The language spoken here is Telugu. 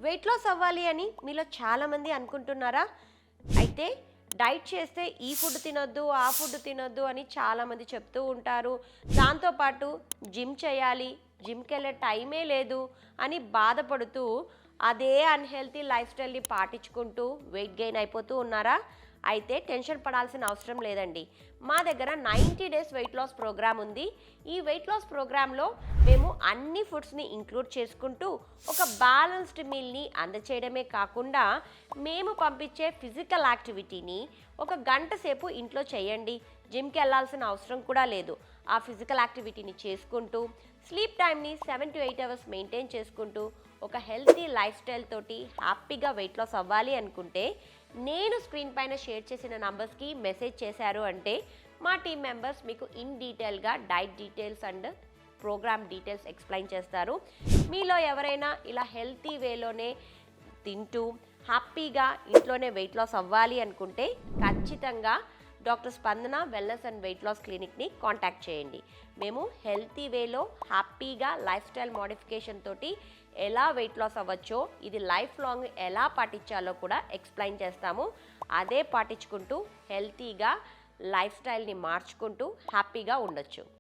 వెయిట్ లాస్ అవ్వాలి అని మీలో చాలామంది అనుకుంటున్నారా? అయితే డైట్ చేస్తే ఈ ఫుడ్ తినొద్దు, ఆ ఫుడ్ తినొద్దు అని చాలామంది చెప్తూ ఉంటారు. దాంతోపాటు జిమ్ చేయాలి, జిమ్‌కి వెళ్ళే టైమే లేదు అని బాధపడుతూ అదే అన్‌హెల్తీ లైఫ్ స్టైల్‌ని పాటించుకుంటూ వెయిట్ గెయిన్ అయిపోతూ ఉన్నారా? అయితే టెన్షన్ పడాల్సిన అవసరం లేదండి. మా దగ్గర 90 డేస్ వెయిట్ లాస్ ప్రోగ్రామ్ ఉంది. ఈ వెయిట్ లాస్ ప్రోగ్రాంలో మేము అన్ని ఫుడ్స్‌ని ఇంక్లూడ్ చేసుకుంటూ ఒక బ్యాలెన్స్డ్ మీల్‌ని అందచేయడమే కాకుండా మేము పంపించే ఫిజికల్ యాక్టివిటీని ఒక గంట సేపు ఇంట్లో చేయండి. జిమ్‌కి వెళ్ళాల్సిన అవసరం కూడా లేదు. ఆ ఫిజికల్ యాక్టివిటీని చేసుకుంటూ స్లీప్ టైమ్‌ని 7-8 అవర్స్ మెయింటైన్ చేసుకుంటూ ఒక హెల్తీ లైఫ్ స్టైల్ తోటి హ్యాపీగా వెయిట్ లాస్ అవ్వాలి అనుకుంటే నేను స్క్రీన్ పైన షేర్ చేసిన నంబర్స్కి మెసేజ్ చేశారు అంటే మా టీమ్ మెంబర్స్ మీకు ఇన్ డీటెయిల్గా diet details and programme details explain చేస్తారు. మీలో ఎవరైనా ఇలా హెల్తీ వేలోనే తింటూ హ్యాపీగా ఇంట్లోనే వెయిట్ లాస్ అవ్వాలి అనుకుంటే ఖచ్చితంగా doctor Spandana wellness and weight loss క్లినిక్ని కాంటాక్ట్ చేయండి. మేము హెల్తీ వేలో హ్యాపీగా లైఫ్ స్టైల్ మోడిఫికేషన్ తోటి ఎలా వెయిట్ లాస్ అవ్వచ్చో, ఇది లైఫ్ లాంగ్ ఎలా పాటించాలో కూడా ఎక్స్ప్లెయిన్ చేస్తాము. అదే పాటించుకుంటూ హెల్తీగా లైఫ్ స్టైల్ని మార్చుకుంటూ హ్యాపీగా ఉండొచ్చు.